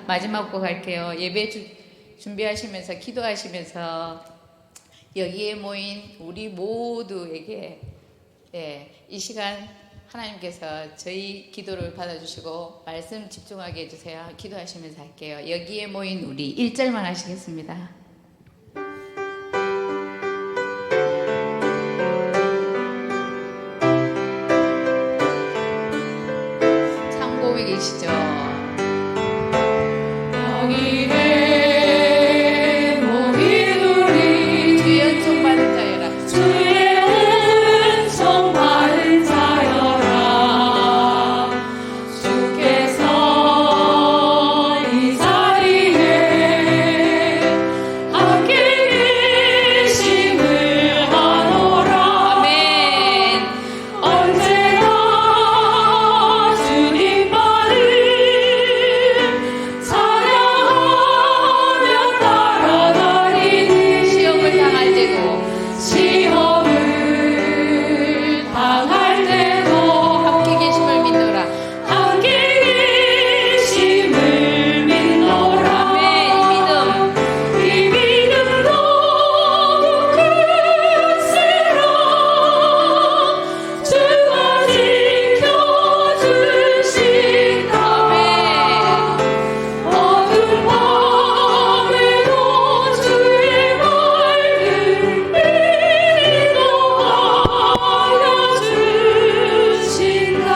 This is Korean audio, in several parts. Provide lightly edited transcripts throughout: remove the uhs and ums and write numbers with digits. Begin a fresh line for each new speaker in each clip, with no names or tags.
마지막 곡 할게요. 예배 준비하시면서 기도하시면서 여기에 모인 우리 모두에게 이 시간 하나님께서 저희 기도를 받아주시고 말씀 집중하게 해주세요. 기도하시면서 할게요. 여기에 모인 우리 1절만 하시겠습니다. 참고에 계시죠? 여기에 모인 우리 주의 은총 받은 자여라.
주의 은총 받은 자여라. 주께서 이 자리에 함께 계심을 하노라.
아멘.
언제나 주님만을 찬양하며 따라다니는
시험을 당할 때도
시험을 당할 때도
함께 계심을 믿노라.
함께 계심을 믿노라.
아멘. 이
이 믿음 너무 큰세라. 주가 지켜주신다. 어두운 밤에도 주의 밝은 빛이 도하여 주신다.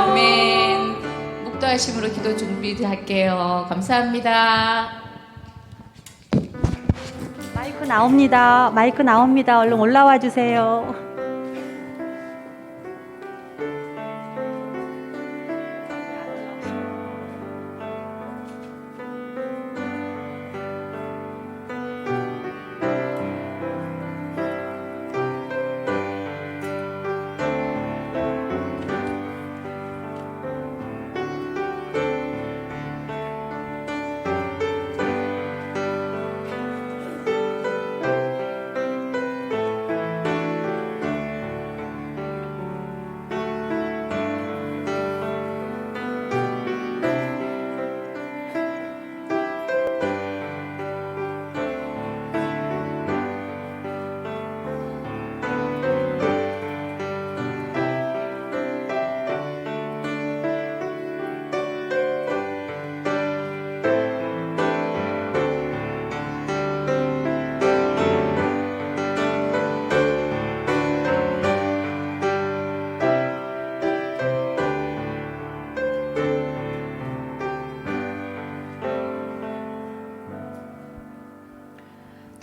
아멘. 묵도하심으로 기도 준비할게요. 감사합니다.
마이크 나옵니다. 마이크 나옵니다. 얼른 올라와 주세요.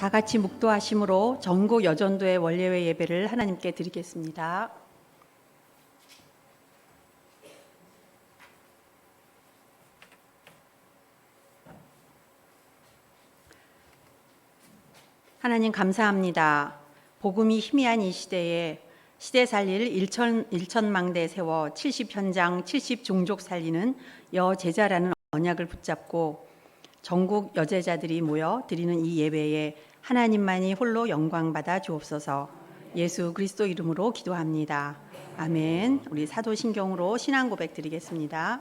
다 같이 묵도하심으로 전국 여전도의 원예회 예배를 하나님께 드리겠습니다. 하나님 감사합니다. 복음이 희미한 이 시대에 시대 살릴 일천망대 세워 70현장 70종족 살리는 여제자라는 언약을 붙잡고 전국 여제자들이 모여 드리는 이 예배에 하나님만이 홀로 영광받아 주옵소서. 예수 그리스도 이름으로 기도합니다. 아멘. 우리 사도신경으로 신앙 고백 드리겠습니다.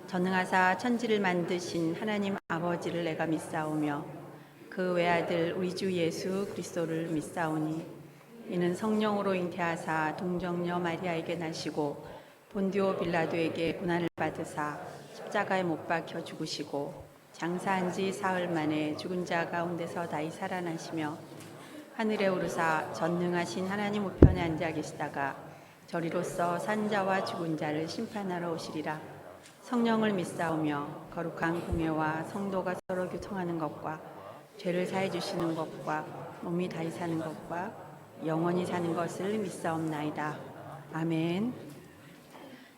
전능하사 천지를 만드신 하나님 아버지를 내가 믿사오며 그 외아들 우리 주 예수 그리스도를 믿사오니 이는 성령으로 잉태하사 동정녀 마리아에게 나시고 본디오 빌라도에게 고난을 받으사 십자가에 못 박혀 죽으시고 장사한 지 사흘 만에 죽은 자 가운데서 다시 살아나시며 하늘에 오르사 전능하신 하나님 우편에 앉아 계시다가 저리로서 산자와 죽은 자를 심판하러 오시리라. 성령을 믿사오며 거룩한 공예와 성도가 서로 교통하는 것과 죄를 사해 주시는 것과 몸이 다시 사는 것과 영원히 사는 것을 믿사옵나이다. 아멘.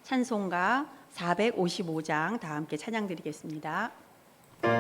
찬송가 455장 다 함께 찬양 드리겠습니다.
오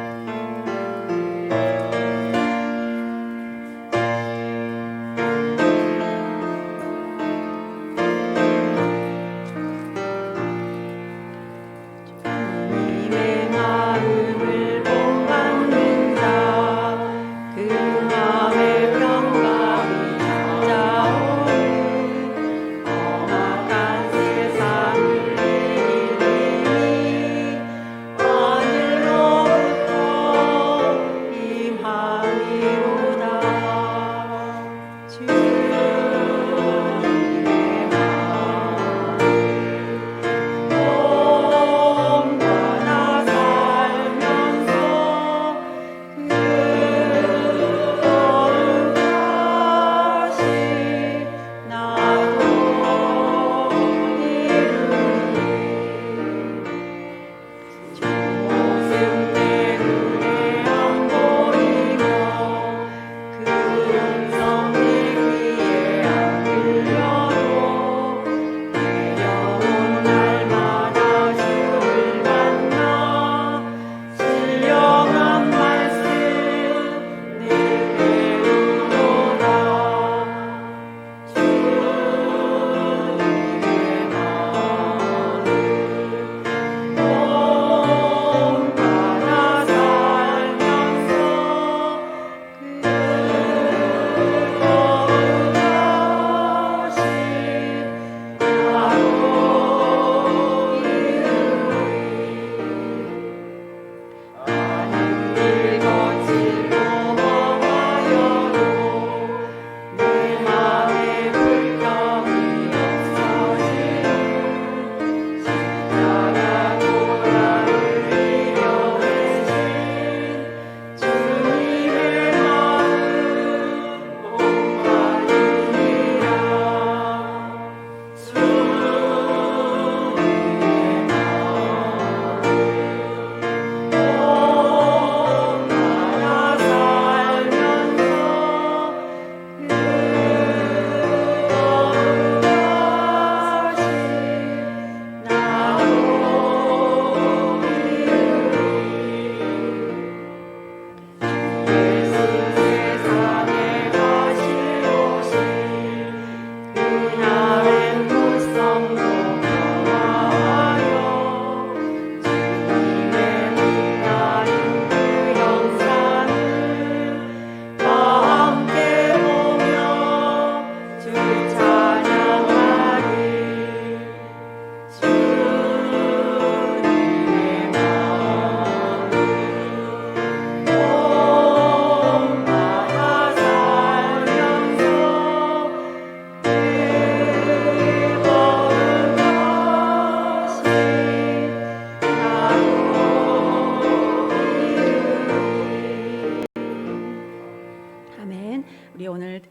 우리 오늘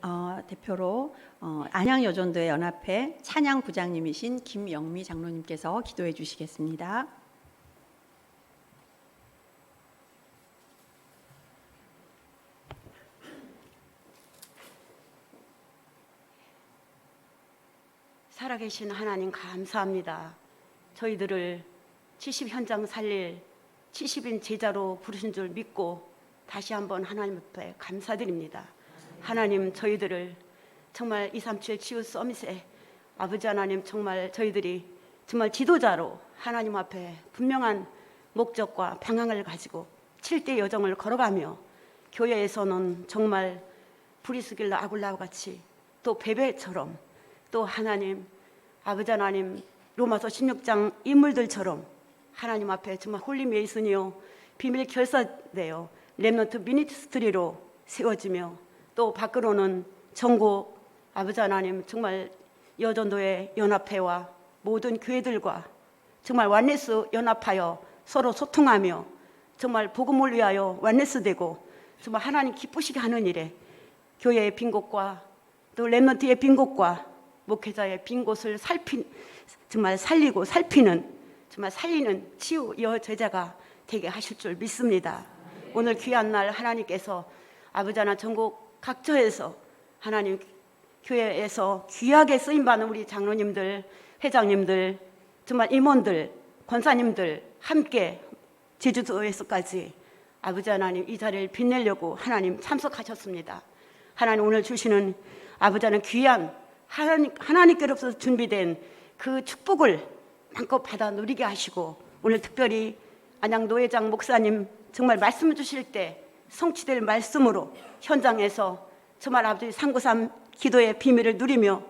대표로 안양여전도회 연합회 찬양부장님이신 김영미 장로님께서 기도해 주시겠습니다.
살아계신 하나님 감사합니다. 저희들을 70 현장 살릴 70인 제자로 부르신 줄 믿고 다시 한번 하나님 앞에 감사드립니다. 하나님, 저희들을 정말 237 치유 서밋에 아버지 하나님, 정말 저희들이 정말 지도자로 하나님 앞에 분명한 목적과 방향을 가지고 7대 여정을 걸어가며 교회에서는 정말 브리스길라 아굴라와 같이 또 베베처럼 또 하나님 아버지 하나님 로마서 16장 인물들처럼 하나님 앞에 정말 홀리 메이슨이요 비밀 결사되어 렘넌트 미니스트리로 세워지며 또 밖으로는 전국 아버지 하나님 정말 여전도의 연합회와 모든 교회들과 정말 완네스 연합하여 서로 소통하며 정말 복음을 위하여 완네스 되고 정말 하나님 기쁘시게 하는 일에 교회의 빈 곳과 또 렘넌트의 빈 곳과 목회자의 빈 곳을 정말 살리고 살피는 정말 살리는 치유 여제자가 되게 하실 줄 믿습니다. 오늘 귀한 날 하나님께서 아버지 하나 전국 각처에서 하나님 교회에서 귀하게 쓰임받는 우리 장로님들, 회장님들, 정말 임원들, 권사님들 함께 제주도에서까지 아버지 하나님 이 자리를 빛내려고 하나님 참석하셨습니다. 하나님 오늘 주시는 아버지 하나님 귀한 하나님께로부터 준비된 그 축복을 마음껏 받아 누리게 하시고 오늘 특별히 안양 노회장 목사님 정말 말씀을 주실 때 성취될 말씀으로 현장에서 정말 아버지 393 기도의 비밀을 누리며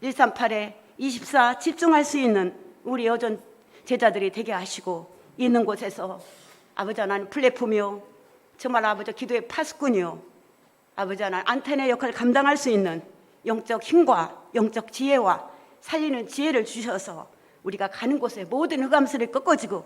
138에 24 집중할 수 있는 우리 여전 제자들이 되게 하시고 있는 곳에서 아버지 하나님 플랫폼이요 정말 아버지 기도의 파수꾼이요 아버지 하나님 안테나 역할을 감당할 수 있는 영적 힘과 영적 지혜와 살리는 지혜를 주셔서 우리가 가는 곳에 모든 흑암수를 꺾어지고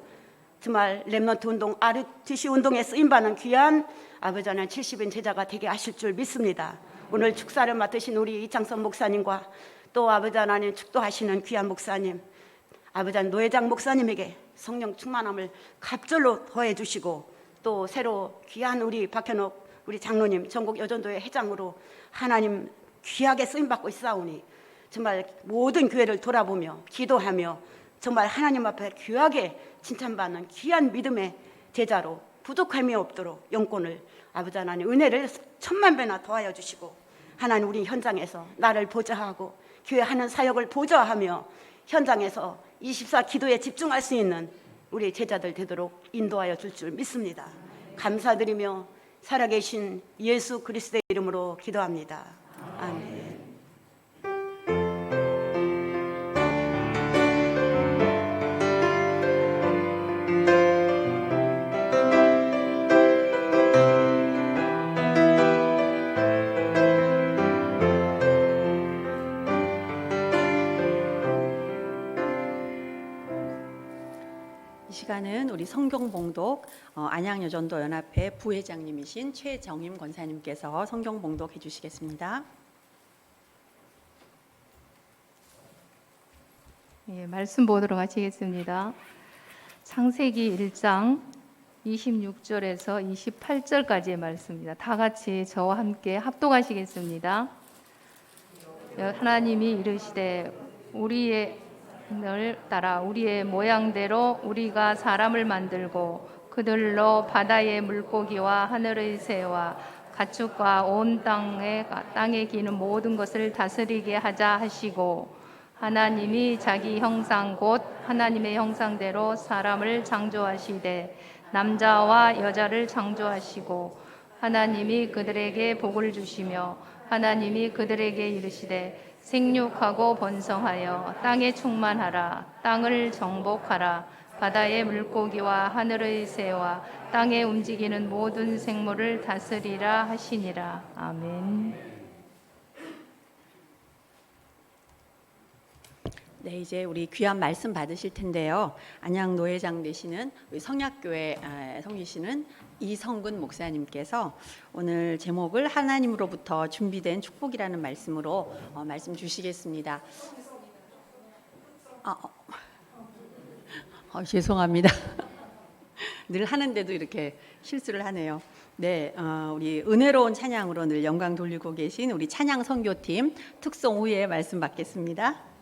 정말 렘넌트 운동, RTC 운동에 쓰임받는 귀한 아버지 하나님 70인 제자가 되게 하실 줄 믿습니다. 오늘 축사를 맡으신 우리 이창선 목사님과 또 아버지 하나님 축도하시는 귀한 목사님 아버지 하나님 노회장 목사님에게 성령 충만함을 갑절로 더해 주시고 또 새로 귀한 우리 박현옥 우리 장로님 전국 여전도회 회장으로 하나님 귀하게 쓰임받고 있사오니 정말 모든 교회를 돌아보며 기도하며 정말 하나님 앞에 귀하게 칭찬받는 귀한 믿음의 제자로 부족함이 없도록 영권을 아버지 하나님 은혜를 천만 배나 더하여 주시고 하나님 우리 현장에서 나를 보좌하고 교회 하는 사역을 보좌하며 현장에서 24 기도에 집중할 수 있는 우리 제자들 되도록 인도하여 줄 줄 믿습니다. 감사드리며 살아계신 예수 그리스도의 이름으로 기도합니다. 아멘.
시간은 우리 성경봉독 안양여전도 연합회 부회장님이신 최정임 권사님께서 성경봉독 해주시겠습니다.
예, 말씀 보도록 하시겠습니다. 창세기 1장 26절에서 28절까지의 말씀입니다. 다 같이 저와 함께 합독하시겠습니다. 하나님이 이르시되 우리의 를 따라 우리의 모양대로 우리가 사람을 만들고 그들로 바다의 물고기와 하늘의 새와 가축과 온 땅에 기는 모든 것을 다스리게 하자 하시고 하나님이 자기 형상 곧 하나님의 형상대로 사람을 창조하시되 남자와 여자를 창조하시고 하나님이 그들에게 복을 주시며 하나님이 그들에게 이르시되 생육하고 번성하여 땅에 충만하라. 땅을 정복하라. 바다의 물고기와 하늘의 새와 땅에 움직이는 모든 생물을 다스리라 하시니라. 아멘.
네, 이제 우리 귀한 말씀 받으실 텐데요. 안양 노회장 되시는 우리 성약교회 섬기시는 이성근 목사님께서 오늘 제목을 하나님으로부터 준비된 축복이라는 말씀으로 말씀 주시겠습니다. 죄송합니다. 늘 하는데도 이렇게 실수를 하네요. 네, 우리 은혜로운 찬양으로 늘 영광 돌리고 계신 우리 찬양 선교팀 특송 후에 말씀 받겠습니다.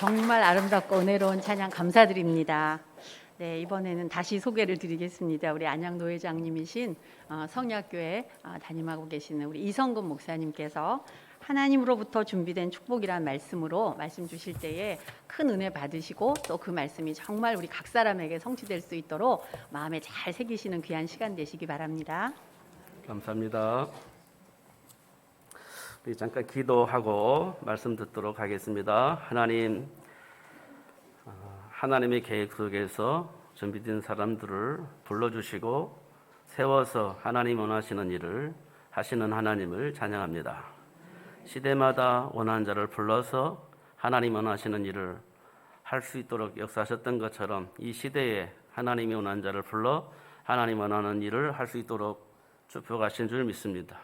정말 아름답고 은혜로운 찬양 감사드립니다. 네, 이번에는 다시 소개를 드리겠습니다. 우리 안양노회장님이신 성약교회 담임하고 계시는 우리 이성근 목사님께서 하나님으로부터 준비된 축복이란 말씀으로 말씀 주실 때에 큰 은혜 받으시고 또 그 말씀이 정말 우리 각 사람에게 성취될 수 있도록 마음에 잘 새기시는 귀한 시간 되시기 바랍니다.
감사합니다. 우리 잠깐 기도하고 말씀 듣도록 하겠습니다. 하나님의 계획 속에서 준비된 사람들을 불러주시고 세워서 하나님 원하시는 일을 하시는 하나님을 찬양합니다. 시대마다 원하는 자를 불러서 하나님 원하시는 일을 할 수 있도록 역사하셨던 것처럼 이 시대에 하나님이 원하는 자를 불러 하나님 원하는 일을 할 수 있도록 축복하신 줄 믿습니다.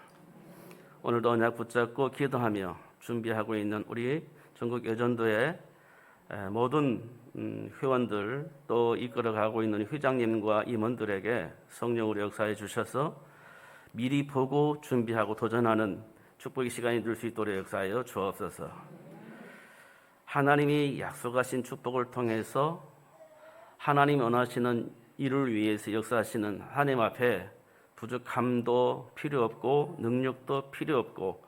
오늘도 언약 붙잡고 기도하며 준비하고 있는 우리 전국 여전도의 모든 회원들 또 이끌어가고 있는 회장님과 임원들에게 성령으로 역사해 주셔서 미리 보고 준비하고 도전하는 축복의 시간이 될 수 있도록 역사하여 주옵소서. 하나님이 약속하신 축복을 통해서 하나님 원하시는 일을 위해서 역사하시는 하나님 앞에 부족함도 필요 없고 능력도 필요 없고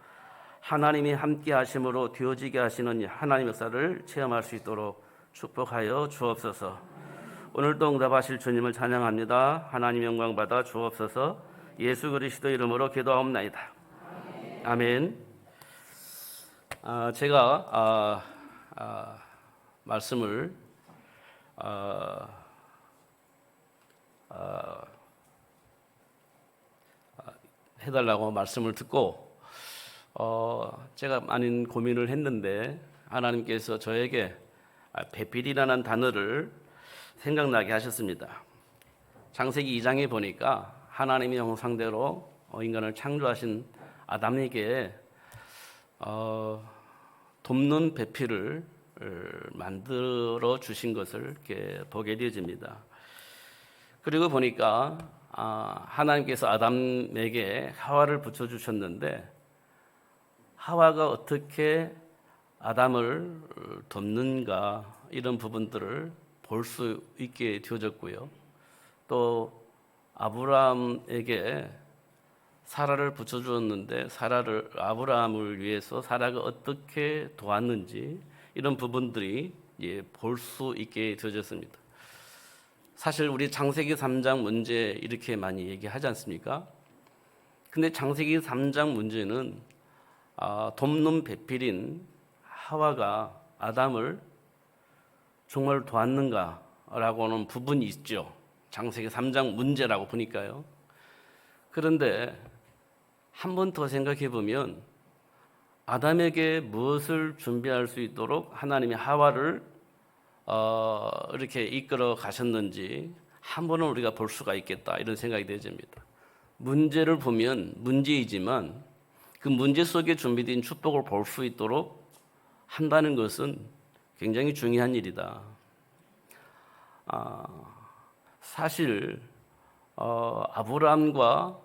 하나님이 함께 하심으로 되어지게 하시는 하나님 역사를 체험할 수 있도록 축복하여 주옵소서. 오늘도 응답하실 주님을 찬양합니다. 하나님 영광 받아 주옵소서. 예수 그리스도 이름으로 기도하옵나이다. 아멘. 제가 말씀을 해달라고 말씀을 듣고 제가 많은 고민을 했는데 하나님께서 저에게 배필이라는 단어를 생각나게 하셨습니다. 창세기 2장에 보니까 하나님의 형상대로 인간을 창조하신 아담에게 돕는 배필을 만들어 주신 것을 이렇게 보게 되어집니다. 그리고 보니까 하나님께서 아담에게 하와를 붙여주셨는데 하와가 어떻게 아담을 돕는가 이런 부분들을 볼 수 있게 되어졌고요. 또 아브라함에게 사라를 붙여주었는데 아브라함을 위해서 사라가 어떻게 도왔는지 이런 부분들이 볼 수 있게 되어졌습니다. 사실 우리 창세기 3장 문제 이렇게 많이 얘기하지 않습니까? 근데 창세기 3장 문제는 돕는 배필인 하와가 아담을 정말 도왔는가라고 하는 부분이 있죠. 창세기 3장 문제라고 보니까요. 그런데 한 번 더 생각해 보면 아담에게 무엇을 준비할 수 있도록 하나님이 하와를 이렇게 이끌어 가셨는지 한 번은 우리가 볼 수가 있겠다 이런 생각이 되집니다. 문제를 보면 문제이지만 그 문제 속에 준비된 축복을 볼 수 있도록 한다는 것은 굉장히 중요한 일이다. 사실 아브라함과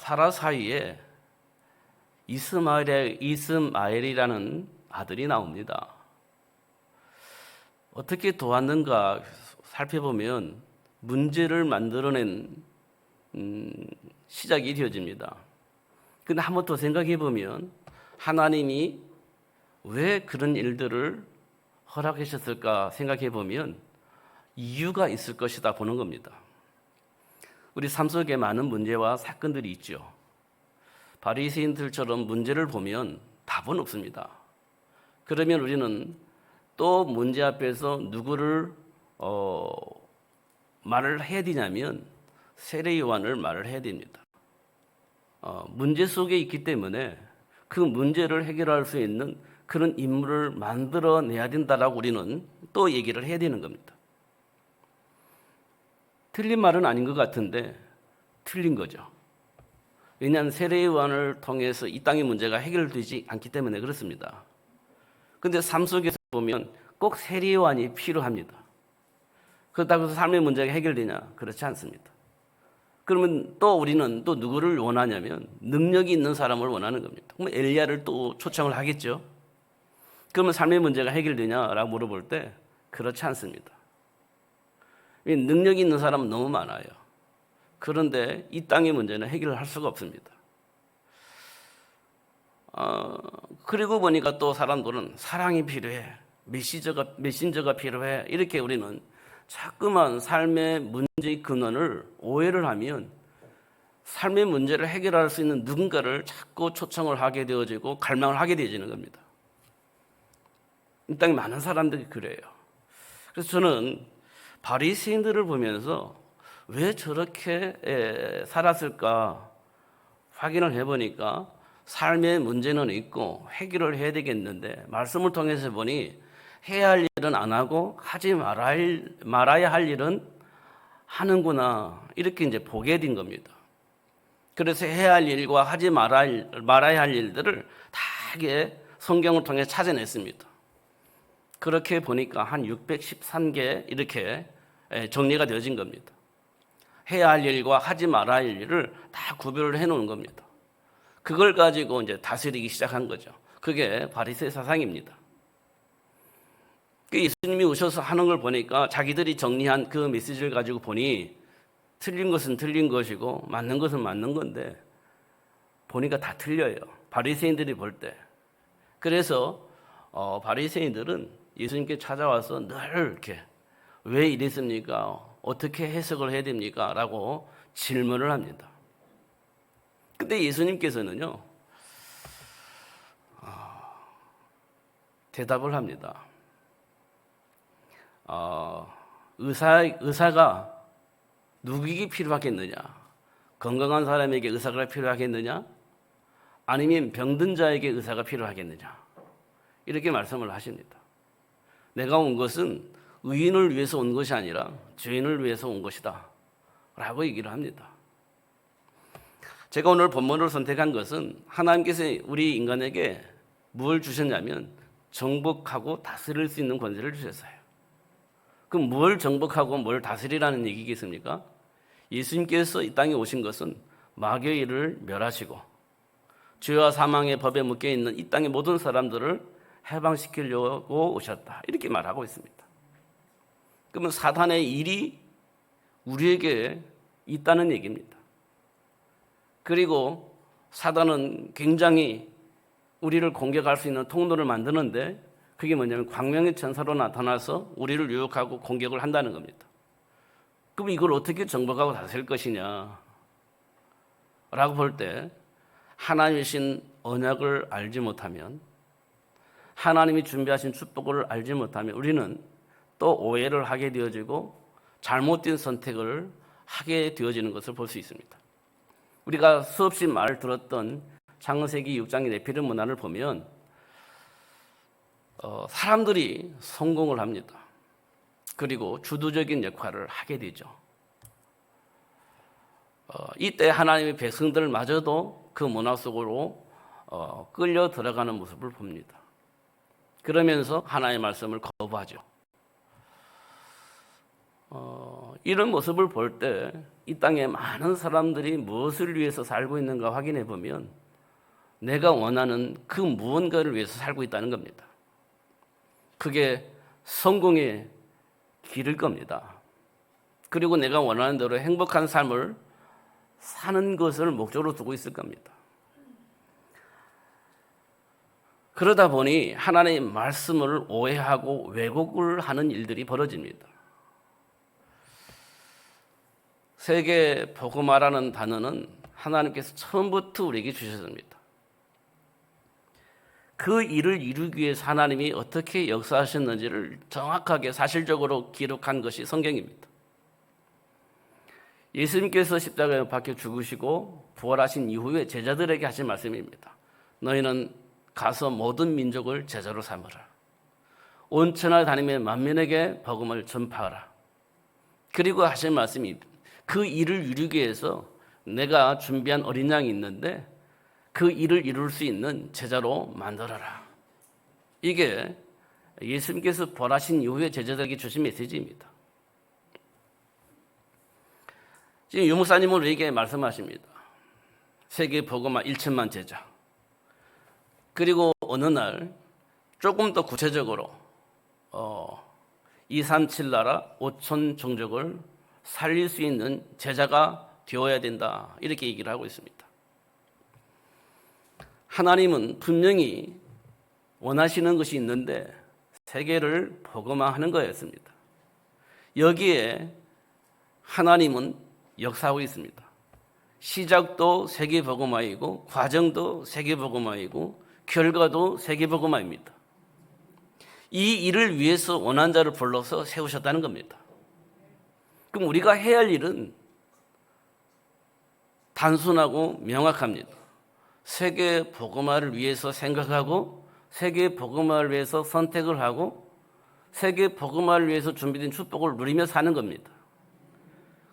사라 사이에 이스마엘이라는 아들이 나옵니다. 어떻게 도왔는가 살펴보면 문제를 만들어낸 시작이 되어집니다. 근데 한 번 더 생각해 보면 하나님이 왜 그런 일들을 허락하셨을까 생각해 보면 이유가 있을 것이다 보는 겁니다. 우리 삶 속에 많은 문제와 사건들이 있죠. 바리새인들처럼 문제를 보면 답은 없습니다. 그러면 우리는 또 문제 앞에서 누구를 말을 해야 되냐면 세례 요한을 말을 해야 됩니다. 문제 속에 있기 때문에 그 문제를 해결할 수 있는 그런 인물을 만들어내야 된다라고 우리는 또 얘기를 해야 되는 겁니다. 틀린 말은 아닌 것 같은데 틀린 거죠. 왜냐하면 세례 요한을 통해서 이 땅의 문제가 해결되지 않기 때문에 그렇습니다. 그런데 삶 속에서 보면 꼭 세례 요한이 필요합니다. 그렇다고 해서 삶의 문제가 해결되냐? 그렇지 않습니다. 그러면 또 우리는 또 누구를 원하냐면 능력이 있는 사람을 원하는 겁니다. 그럼 엘리야를 또 초청을 하겠죠. 그러면 삶의 문제가 해결되냐라고 물어볼 때 그렇지 않습니다. 능력이 있는 사람은 너무 많아요. 그런데 이 땅의 문제는 해결을 할 수가 없습니다. 그리고 보니까 또 사람들은 사랑이 필요해, 메신저가 필요해, 이렇게 우리는 자꾸만 삶의 문제의 근원을 오해를 하면 삶의 문제를 해결할 수 있는 누군가를 자꾸 초청을 하게 되어지고 갈망을 하게 되어지는 겁니다. 이 땅에 많은 사람들이 그래요. 그래서 저는 바리새인들을 보면서 왜 저렇게 살았을까 확인을 해보니까 삶의 문제는 있고 해결을 해야 되겠는데 말씀을 통해서 보니 해야 할 일은 안 하고 하지 말아야 할 일은 하는구나, 이렇게 이제 보게 된 겁니다. 그래서 해야 할 일과 하지 말아야 할 일들을 다 성경을 통해 찾아냈습니다. 그렇게 보니까 한 613개 이렇게 정리가 되어진 겁니다. 해야 할 일과 하지 말아야 할 일을 다 구별을 해놓은 겁니다. 그걸 가지고 이제 다스리기 시작한 거죠. 그게 바리새 사상입니다. 예수님이 오셔서 하는 걸 보니까 자기들이 정리한 그 메시지를 가지고 보니 틀린 것은 틀린 것이고 맞는 것은 맞는 건데 보니까 다 틀려요. 바리새인들이 볼 때. 그래서 바리새인들은 예수님께 찾아와서 늘 이렇게 왜 이랬습니까? 어떻게 해석을 해야 됩니까? 라고 질문을 합니다. 근데 예수님께서는요, 대답을 합니다. 의사가 누구에게 필요하겠느냐? 건강한 사람에게 의사가 필요하겠느냐? 아니면 병든 자에게 의사가 필요하겠느냐? 이렇게 말씀을 하십니다. 내가 온 것은 의인을 위해서 온 것이 아니라 죄인을 위해서 온 것이다 라고 얘기를 합니다. 제가 오늘 본문을 선택한 것은 하나님께서 우리 인간에게 뭘 주셨냐면 정복하고 다스릴 수 있는 권세를 주셨어요. 그럼 뭘 정복하고 뭘 다스리라는 얘기겠습니까? 예수님께서 이 땅에 오신 것은 마귀의 일을 멸하시고 죄와 사망의 법에 묶여있는 이 땅의 모든 사람들을 해방시키려고 오셨다, 이렇게 말하고 있습니다. 그러면 사단의 일이 우리에게 있다는 얘기입니다. 그리고 사단은 굉장히 우리를 공격할 수 있는 통로를 만드는데 그게 뭐냐면 광명의 천사로 나타나서 우리를 유혹하고 공격을 한다는 겁니다. 그럼 이걸 어떻게 정복하고 다스릴 것이냐 라고 볼 때 하나님이신 언약을 알지 못하면, 하나님이 준비하신 축복을 알지 못하면 우리는 또 오해를 하게 되어지고 잘못된 선택을 하게 되어지는 것을 볼 수 있습니다. 우리가 수없이 말 들었던 창세기 6장의 네피림 문화를 보면 사람들이 성공을 합니다. 그리고 주도적인 역할을 하게 되죠. 이때 하나님의 백성들마저도 그 문화 속으로 끌려 들어가는 모습을 봅니다. 그러면서 하나님의 말씀을 거부하죠. 이런 모습을 볼 때 이 땅에 많은 사람들이 무엇을 위해서 살고 있는가 확인해 보면 내가 원하는 그 무언가를 위해서 살고 있다는 겁니다. 그게 성공의 길일 겁니다. 그리고 내가 원하는 대로 행복한 삶을 사는 것을 목적으로 두고 있을 겁니다. 그러다 보니 하나님의 말씀을 오해하고 왜곡을 하는 일들이 벌어집니다. 세계 복음화라는 단어는 하나님께서 처음부터 우리에게 주셨습니다. 그 일을 이루기 위해서 하나님이 어떻게 역사하셨는지를 정확하게 사실적으로 기록한 것이 성경입니다. 예수님께서 십자가에 박혀 죽으시고 부활하신 이후에 제자들에게 하신 말씀입니다. 너희는 가서 모든 민족을 제자로 삼으라. 온 천하를 다니며 만민에게 복음을 전파하라. 그리고 하신 말씀이 그 일을 이루기 위해서 내가 준비한 어린 양이 있는데 그 일을 이룰 수 있는 제자로 만들어라. 이게 예수님께서 부활하신 이후에 제자들에게 주신 메시지입니다. 지금 유목사님은 우리에게 말씀하십니다. 세계 복음화 1천만 제자. 그리고 어느 날 조금 더 구체적으로 237 나라 5천 종족을 살릴 수 있는 제자가 되어야 된다, 이렇게 얘기를 하고 있습니다. 하나님은 분명히 원하시는 것이 있는데 세계를 복음화하는 거였습니다. 여기에 하나님은 역사하고 있습니다. 시작도 세계 복음화이고 과정도 세계 복음화이고 결과도 세계 복음화입니다. 이 일을 위해서 원한 자를 불러서 세우셨다는 겁니다. 그럼 우리가 해야 할 일은 단순하고 명확합니다. 세계 복음화를 위해서 생각하고 세계 복음화를 위해서 선택을 하고 세계 복음화를 위해서 준비된 축복을 누리며 사는 겁니다.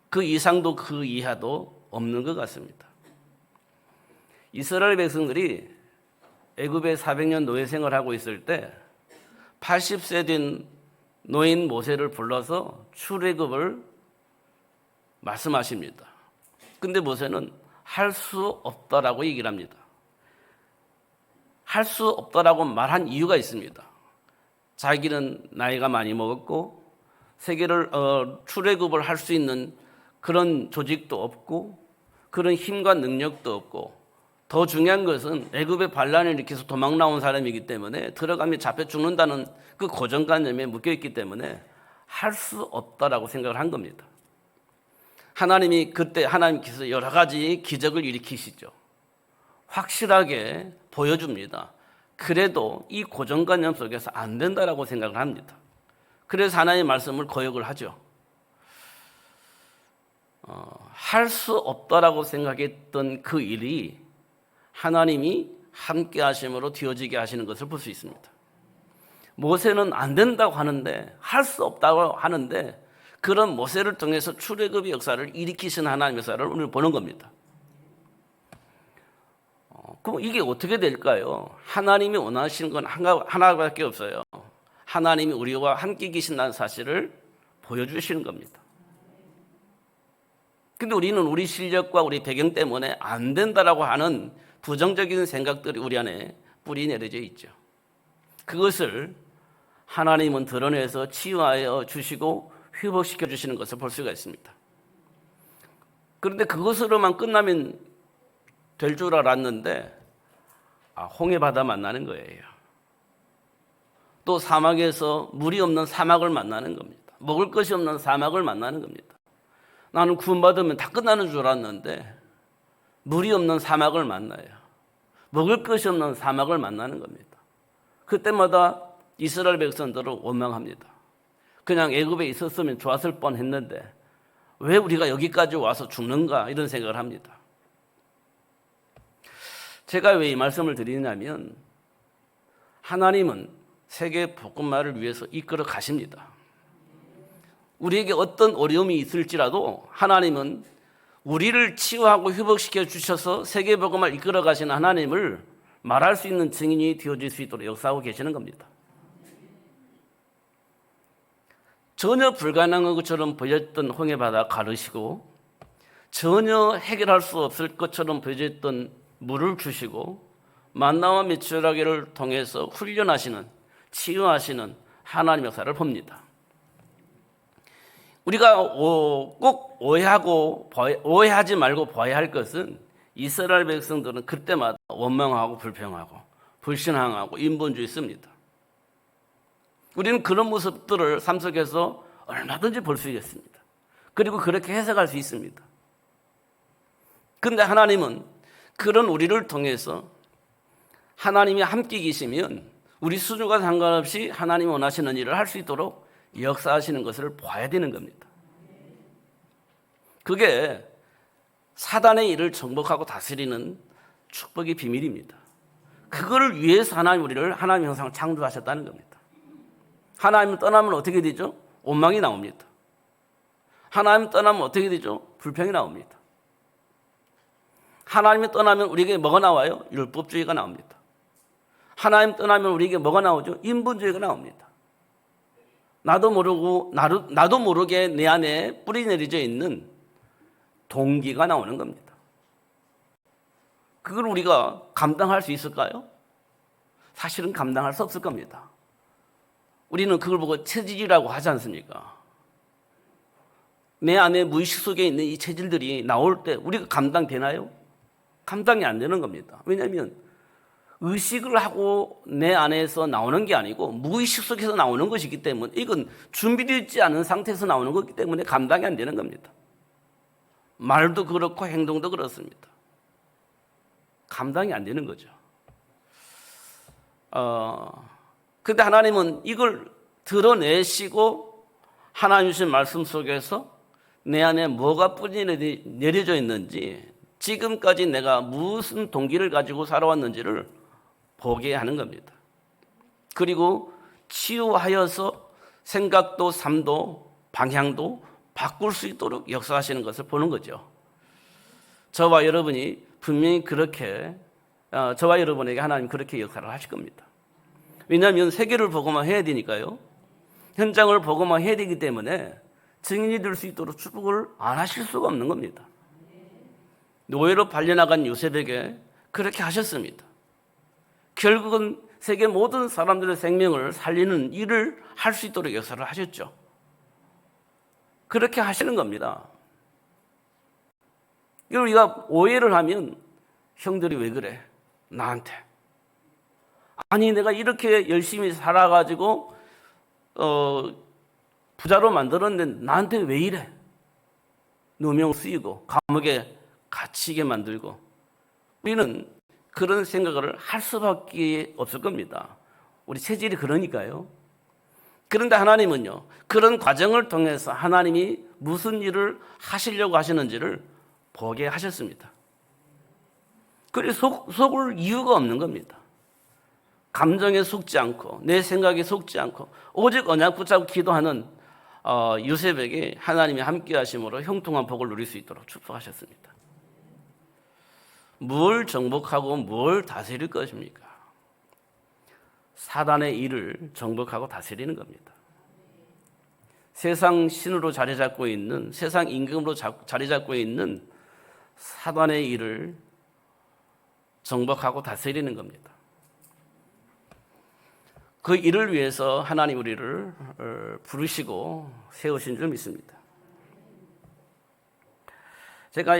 그 이상도 그 이하도 없는 것 같습니다. 이스라엘 백성들이 애굽에 400년 노예 생활을 하고 있을 때 80세 된 노인 모세를 불러서 출애굽을 말씀하십니다. 근데 모세는 할 수 없다라고 얘기를 합니다. 할 수 없다라고 말한 이유가 있습니다. 자기는 나이가 많이 먹었고 세계를 출애굽을 할 수 있는 그런 조직도 없고 그런 힘과 능력도 없고 더 중요한 것은 애굽의 반란을 일으켜서 도망 나온 사람이기 때문에 들어가면 잡혀 죽는다는 그 고정관념에 묶여있기 때문에 할 수 없다라고 생각을 한 겁니다. 하나님이 그때 하나님께서 여러 가지 기적을 일으키시죠. 확실하게 보여줍니다. 그래도 이 고정관념 속에서 안 된다라고 생각을 합니다. 그래서 하나님의 말씀을 거역을 하죠. 할 수 없다라고 생각했던 그 일이 하나님이 함께 하심으로 되어지게 하시는 것을 볼 수 있습니다. 모세는 안 된다고 하는데, 할 수 없다고 하는데 그런 모세를 통해서 출애굽의 역사를 일으키신 하나님의 역사를 오늘 보는 겁니다. 그럼 이게 어떻게 될까요? 하나님이 원하시는 건 하나밖에 없어요. 하나님이 우리와 함께 계신다는 사실을 보여주시는 겁니다. 근데 우리는 우리 실력과 우리 배경 때문에 안 된다라고 하는 부정적인 생각들이 우리 안에 뿌리 내려져 있죠. 그것을 하나님은 드러내서 치유하여 주시고 회복시켜 주시는 것을 볼 수가 있습니다. 그런데 그것으로만 끝나면 될 줄 알았는데 홍해 바다 만나는 거예요. 또 사막에서 물이 없는 사막을 만나는 겁니다. 먹을 것이 없는 사막을 만나는 겁니다. 나는 구원받으면 다 끝나는 줄 알았는데 물이 없는 사막을 만나요. 먹을 것이 없는 사막을 만나는 겁니다. 그때마다 이스라엘 백성들은 원망합니다. 그냥 애굽에 있었으면 좋았을 뻔했는데 왜 우리가 여기까지 와서 죽는가, 이런 생각을 합니다. 제가 왜 이 말씀을 드리냐면 하나님은 세계 복음화를 위해서 이끌어 가십니다. 우리에게 어떤 어려움이 있을지라도 하나님은 우리를 치유하고 회복시켜 주셔서 세계 복음화를 이끌어 가시는 하나님을 말할 수 있는 증인이 되어질 수 있도록 역사하고 계시는 겁니다. 전혀 불가능한 것처럼 보였던 홍해바다 가르시고 전혀 해결할 수 없을 것처럼 보여졌던 물을 주시고 만나와 메추라기를 통해서 훈련하시는, 치유하시는 하나님의 역사를 봅니다. 우리가 꼭 오해하지 말고 봐야 할 것은 이스라엘 백성들은 그때마다 원망하고 불평하고 불신앙하고 인본주의 씁니다. 우리는 그런 모습들을 삶 속에서 얼마든지 볼 수 있습니다. 그리고 그렇게 해석할 수 있습니다. 그런데 하나님은 그런 우리를 통해서 하나님이 함께 계시면 우리 수준과 상관없이 하나님이 원하시는 일을 할 수 있도록 역사하시는 것을 봐야 되는 겁니다. 그게 사단의 일을 정복하고 다스리는 축복의 비밀입니다. 그거를 위해서 하나님 우리를 하나님의 형상을 창조하셨다는 겁니다. 하나님을 떠나면 어떻게 되죠? 원망이 나옵니다. 하나님을 떠나면 어떻게 되죠? 불평이 나옵니다. 하나님을 떠나면 우리에게 뭐가 나와요? 율법주의가 나옵니다. 하나님 떠나면 우리에게 뭐가 나오죠? 인본주의가 나옵니다. 나도 모르게 내 안에 뿌리 내려져 있는 동기가 나오는 겁니다. 그걸 우리가 감당할 수 있을까요? 사실은 감당할 수 없을 겁니다. 우리는 그걸 보고 체질이라고 하지 않습니까? 내 안에 무의식 속에 있는 이 체질들이 나올 때 우리가 감당되나요? 감당이 안 되는 겁니다. 왜냐하면 의식을 하고 내 안에서 나오는 게 아니고 무의식 속에서 나오는 것이기 때문에 이건 준비되어 있지 않은 상태에서 나오는 거기 때문에 감당이 안 되는 겁니다. 말도 그렇고 행동도 그렇습니다. 감당이 안 되는 거죠. 근데 하나님은 이걸 드러내시고 하나님 주신 말씀 속에서 내 안에 뭐가 뿌리 내려져 있는지, 지금까지 내가 무슨 동기를 가지고 살아왔는지를 보게 하는 겁니다. 그리고 치유하여서 생각도 삶도 방향도 바꿀 수 있도록 역사하시는 것을 보는 거죠. 저와 여러분이 분명히 그렇게 저와 여러분에게 하나님 그렇게 역사를 하실 겁니다. 왜냐하면 세계를 보고만 해야 되니까요. 현장을 보고만 해야 되기 때문에 증인이 될 수 있도록 축복을 안 하실 수가 없는 겁니다. 노예로 팔려나간 요셉에게 그렇게 하셨습니다. 결국은 세계 모든 사람들의 생명을 살리는 일을 할 수 있도록 역사를 하셨죠. 그렇게 하시는 겁니다. 이걸 우리가 오해를 하면 형들이 왜 그래? 나한테. 아니 내가 이렇게 열심히 살아가지고 부자로 만들었는데 나한테 왜 이래? 누명 쓰이고 감옥에 갇히게 만들고. 우리는 그런 생각을 할 수밖에 없을 겁니다. 우리 체질이 그러니까요. 그런데 하나님은요, 그런 과정을 통해서 하나님이 무슨 일을 하시려고 하시는지를 보게 하셨습니다. 그래서 속을 이유가 없는 겁니다. 감정에 속지 않고 내 생각에 속지 않고 오직 언약 붙잡고 기도하는 요셉에게 하나님이 함께 하심으로 형통한 복을 누릴 수 있도록 축복하셨습니다. 뭘 정복하고 뭘 다스릴 것입니까? 사단의 일을 정복하고 다스리는 겁니다. 세상 신으로 자리 잡고 있는, 세상 임금으로 자리 잡고 있는 사단의 일을 정복하고 다스리는 겁니다. 그 일을 위해서 하나님 우리를 부르시고 세우신 줄 믿습니다. 제가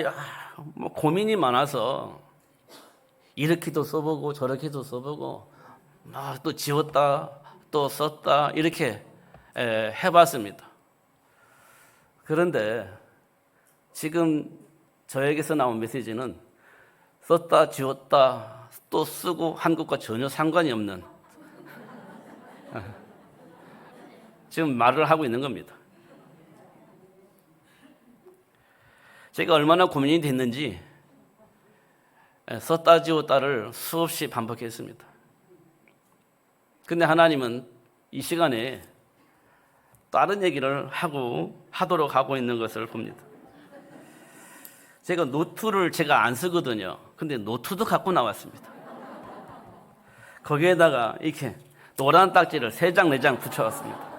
고민이 많아서 이렇게도 써보고 저렇게도 써보고 또 지웠다 또 썼다 이렇게 해봤습니다. 그런데 지금 저에게서 나온 메시지는 썼다 지웠다 또 쓰고 한 것과 전혀 상관이 없는 지금 말을 하고 있는 겁니다. 제가 얼마나 고민이 됐는지 썼다 지웠다를 수없이 반복했습니다. 근데 하나님은 이 시간에 다른 얘기를 하도록 하고 있는 것을 봅니다. 제가 노트를 제가 안 쓰거든요. 근데 노트도 갖고 나왔습니다. 거기에다가 이렇게 노란 딱지를 3장, 4장 붙여왔습니다.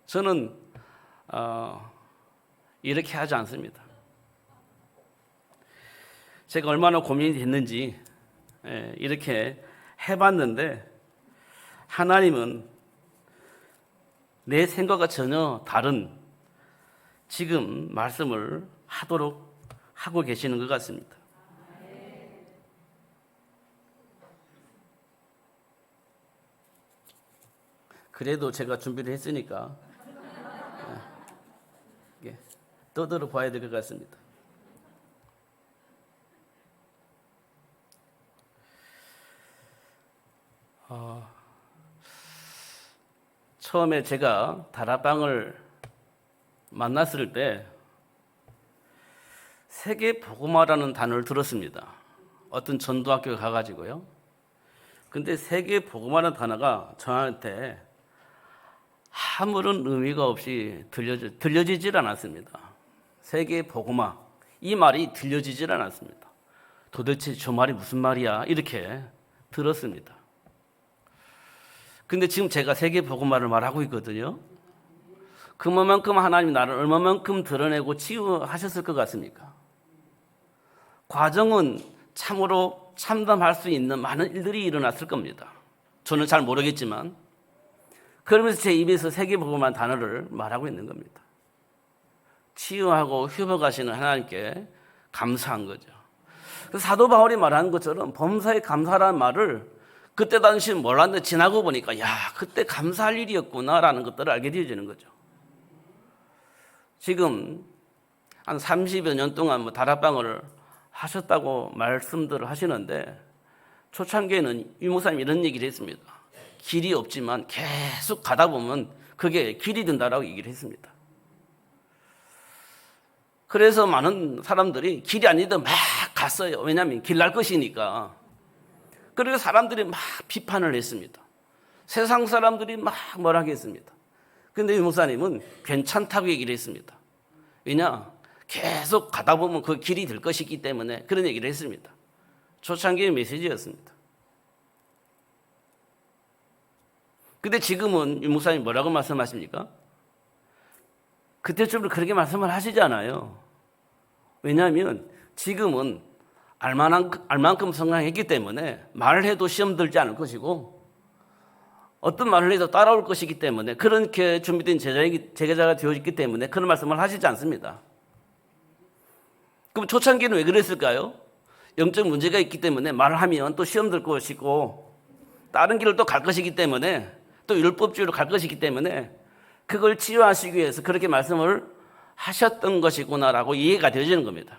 저는 이렇게 하지 않습니다. 제가 얼마나 고민이 됐는지 이렇게 해봤는데 하나님은 내 생각과 전혀 다른 지금 말씀을 하도록 하고 계시는 것 같습니다. 그래도 제가 준비를 했으니까 떠들어 봐야 될 것 같습니다. 처음에 제가 다락방을 만났을 때 세계 복음화라는 단어를 들었습니다. 어떤 전도학교에 가가지고요. 근데 세계 복음화라는 단어가 저한테 아무런 의미가 없이 들려지질 않았습니다. 세계 복음화 이 말이 들려지질 않았습니다. 도대체 저 말이 무슨 말이야 이렇게 들었습니다. 근데 지금 제가 세계 복음화를 말하고 있거든요. 그만큼 하나님이 나를 얼마만큼 드러내고 치유하셨을 것 같습니까? 과정은 참으로 참담할 수 있는 많은 일들이 일어났을 겁니다. 저는 잘 모르겠지만 그러면서 제 입에서 세계복음이라는 단어를 말하고 있는 겁니다. 치유하고 회복하시는 하나님께 감사한 거죠. 사도 바울이 말하는 것처럼 범사에 감사라는 말을 그때 당시 몰랐는데 지나고 보니까 야, 그때 감사할 일이었구나라는 것들을 알게 되어지는 거죠. 지금 한 30여 년 동안 다락방을 하셨다고 말씀들을 하시는데 초창기에는 유 목사님 이런 얘기를 했습니다. 길이 없지만 계속 가다 보면 그게 길이 된다라고 얘기를 했습니다. 그래서 많은 사람들이 길이 아니든 막 갔어요. 왜냐하면 길 날 것이니까. 그리고 사람들이 막 비판을 했습니다. 세상 사람들이 막 뭐라 했습니다. 그런데 유 목사님은 괜찮다고 얘기를 했습니다. 왜냐? 계속 가다 보면 그 길이 될 것이기 때문에 그런 얘기를 했습니다. 초창기의 메시지였습니다. 근데 지금은 유 목사님 뭐라고 말씀하십니까? 그때쯤으로 그렇게 말씀을 하시지 않아요. 왜냐하면 지금은 알만큼 성장했기 때문에 말을 해도 시험 들지 않을 것이고 어떤 말을 해도 따라올 것이기 때문에 그렇게 준비된 제자가 되어있기 때문에 그런 말씀을 하시지 않습니다. 그럼 초창기는 왜 그랬을까요? 영적 문제가 있기 때문에 말을 하면 또 시험 들 것이고 다른 길을 또 갈 것이기 때문에 또 율법주의로 갈 것이기 때문에 그걸 치유하시기 위해서 그렇게 말씀을 하셨던 것이구나라고 이해가 되어지는 겁니다.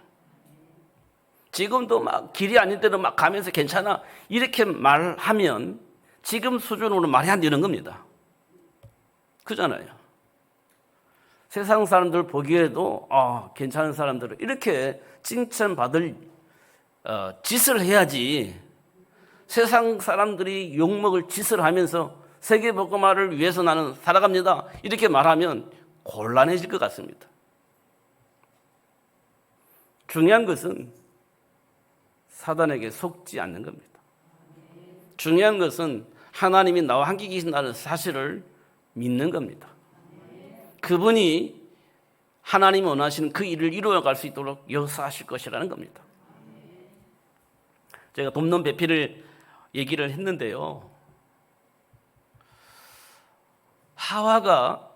지금도 막 길이 아닌 데로 막 가면서 괜찮아 이렇게 말하면 지금 수준으로 말이 안 되는 겁니다. 그잖아요. 세상 사람들 보기에도 괜찮은 사람들은 이렇게 칭찬받을 짓을 해야지 세상 사람들이 욕먹을 짓을 하면서 세계복음화를 위해서 나는 살아갑니다. 이렇게 말하면 곤란해질 것 같습니다. 중요한 것은 사단에게 속지 않는 겁니다. 중요한 것은 하나님이 나와 함께 계신다는 사실을 믿는 겁니다. 그분이 하나님이 원하시는 그 일을 이루어갈 수 있도록 역사하실 것이라는 겁니다. 제가 돕는 배필을 얘기를 했는데요. 하와가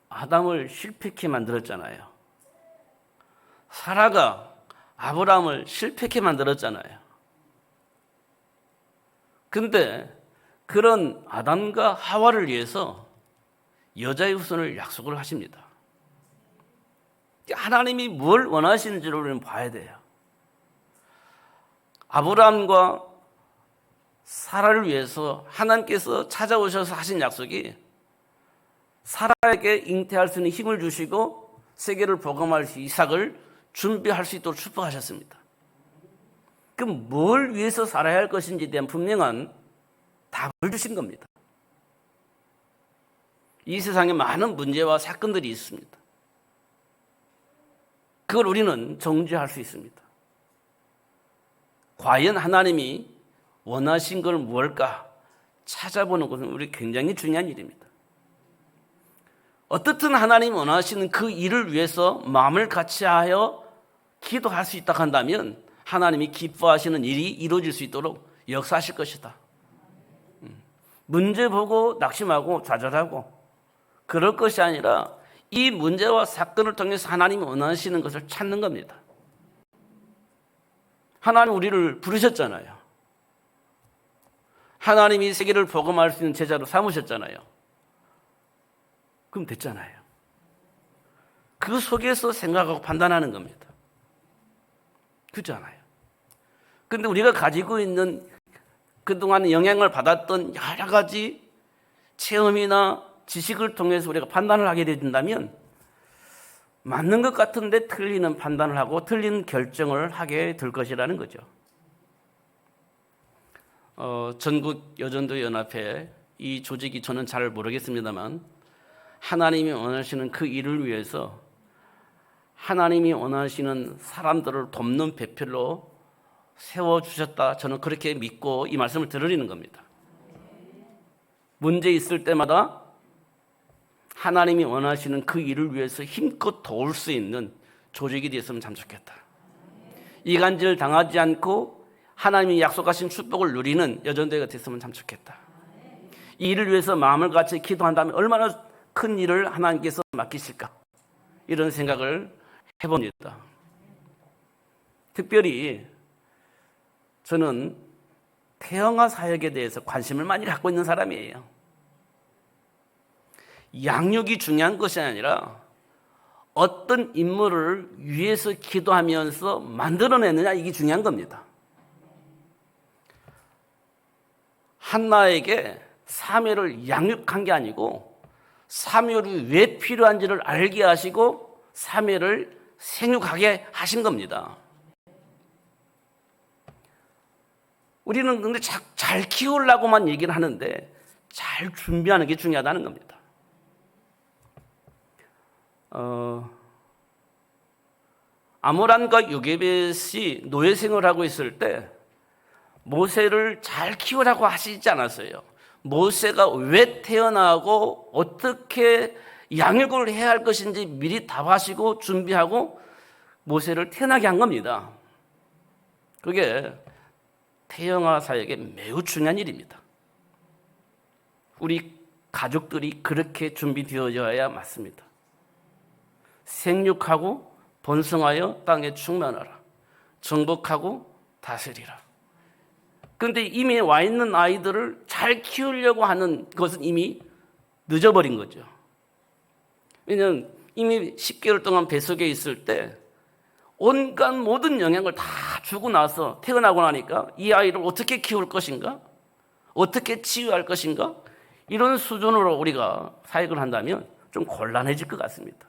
아담을 실패케 만들었잖아요. 사라가 아브라함을 실패케 만들었잖아요. 근데 그런 아담과 하와를 위해서 여자의 후손을 약속을 하십니다. 하나님이 뭘 원하시는지를 우리는 봐야 돼요. 아브라함과 사라를 위해서 하나님께서 찾아오셔서 하신 약속이 사라에게 잉태할 수 있는 힘을 주시고 세계를 복음할 수 이삭을 준비할 수 있도록 축복하셨습니다. 그럼 뭘 위해서 살아야 할 것인지에 대한 분명한 답을 주신 겁니다. 이 세상에 많은 문제와 사건들이 있습니다. 그걸 우리는 정죄할 수 있습니다. 과연 하나님이 원하신 걸 무엇일까 찾아보는 것은 우리 굉장히 중요한 일입니다. 어떻든 하나님이 원하시는 그 일을 위해서 마음을 같이하여 기도할 수 있다 한다면 하나님이 기뻐하시는 일이 이루어질 수 있도록 역사하실 것이다. 문제 보고 낙심하고 좌절하고 그럴 것이 아니라 이 문제와 사건을 통해서 하나님이 원하시는 것을 찾는 겁니다. 하나님 우리를 부르셨잖아요. 하나님이 세계를 복음할 수 있는 제자로 삼으셨잖아요. 그럼 됐잖아요. 그 속에서 생각하고 판단하는 겁니다. 그렇잖아요. 그런데 우리가 가지고 있는 그동안 영향을 받았던 여러 가지 체험이나 지식을 통해서 우리가 판단을 하게 된다면 맞는 것 같은데 틀리는 판단을 하고 틀린 결정을 하게 될 것이라는 거죠. 전국 여전도 연합회 이 조직이 저는 잘 모르겠습니다만 하나님이 원하시는 그 일을 위해서 하나님이 원하시는 사람들을 돕는 배필로 세워주셨다. 저는 그렇게 믿고 이 말씀을 드리는 겁니다. 문제 있을 때마다 하나님이 원하시는 그 일을 위해서 힘껏 도울 수 있는 조직이 되었으면 참 좋겠다. 이간질 당하지 않고 하나님이 약속하신 축복을 누리는 여전대가 됐으면 참 좋겠다. 이 일을 위해서 마음을 같이 기도한다면 얼마나 큰 일을 하나님께서 맡기실까, 이런 생각을 해봅니다. 특별히 저는 태영아 사역에 대해서 관심을 많이 갖고 있는 사람이에요. 양육이 중요한 것이 아니라 어떤 인물을 위해서 기도하면서 만들어내느냐, 이게 중요한 겁니다. 한나에게 사무엘을 양육한 게 아니고 사무엘이 왜 필요한지를 알게 하시고 사무엘을 생육하게 하신 겁니다. 우리는 근데 잘 키우려고만 얘기를 하는데 잘 준비하는 게 중요하다는 겁니다. 아므람과 요게벳이 노예 생활을 하고 있을 때 모세를 잘 키우라고 하시지 않았어요. 모세가 왜 태어나고 어떻게 양육을 해야 할 것인지 미리 답하시고 준비하고 모세를 태어나게 한 겁니다. 그게 태영아 사역에 매우 중요한 일입니다. 우리 가족들이 그렇게 준비되어야 맞습니다. 생육하고 번성하여 땅에 충만하라. 정복하고 다스리라. 그런데 이미 와 있는 아이들을 잘 키우려고 하는 것은 이미 늦어버린 거죠. 왜냐하면 이미 10개월 동안 뱃속에 있을 때 온갖 모든 영향을 다 주고 나서 태어나고 나니까 이 아이를 어떻게 키울 것인가? 어떻게 치유할 것인가? 이런 수준으로 우리가 사역을 한다면 좀 곤란해질 것 같습니다.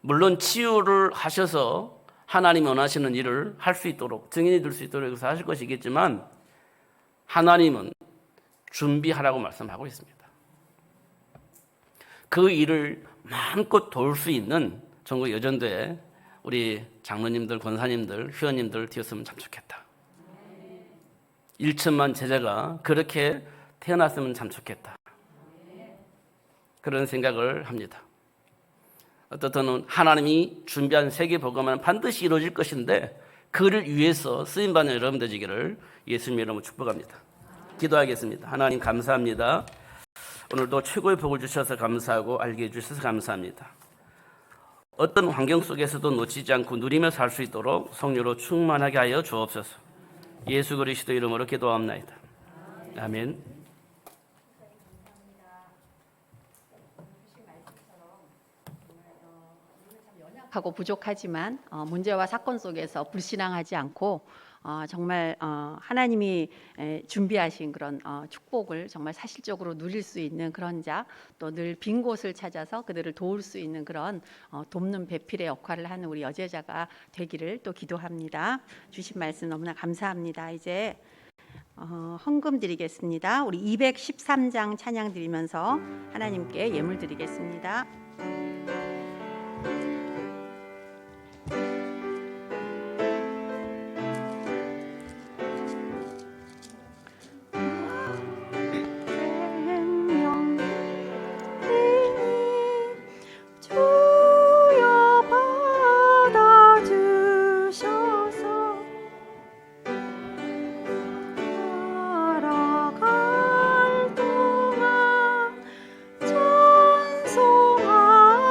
물론 치유를 하셔서 하나님이 원하시는 일을 할 수 있도록, 증인이 될 수 있도록 해서 하실 것이겠지만 하나님은 준비하라고 말씀하고 있습니다. 그 일을 마음껏 도울 수 있는 전국 여전도에 우리 장로님들, 권사님들, 회원님들 되었으면 참 좋겠다. 1천만 제자가 그렇게 태어났으면 참 좋겠다. 그런 생각을 합니다. 어떻든 하나님이 준비한 세계 복음은 반드시 이루어질 것인데 그를 위해서 쓰임받는 여러분 되시기를 예수님 이름으로 축복합니다. 기도하겠습니다. 하나님 감사합니다. 오늘도 최고의 복을 주셔서 감사하고 알게 해주셔서 감사합니다. 어떤 환경 속에서도 놓치지 않고 누리며 살 수 있도록 성령으로 충만하게 하여 주옵소서. 예수 그리스도 이름으로 기도합나이다. 아멘.
하고 부족하지만 문제와 사건 속에서 불신앙하지 않고 정말 하나님이 준비하신 그런 축복을 정말 사실적으로 누릴 수 있는 그런 자, 또 늘 빈 곳을 찾아서 그들을 도울 수 있는 그런 돕는 배필의 역할을 하는 우리 여제자가 되기를 또 기도합니다. 주신 말씀 너무나 감사합니다. 이제 헌금 드리겠습니다. 우리 213장 찬양 드리면서 하나님께 예물 드리겠습니다.
찬송하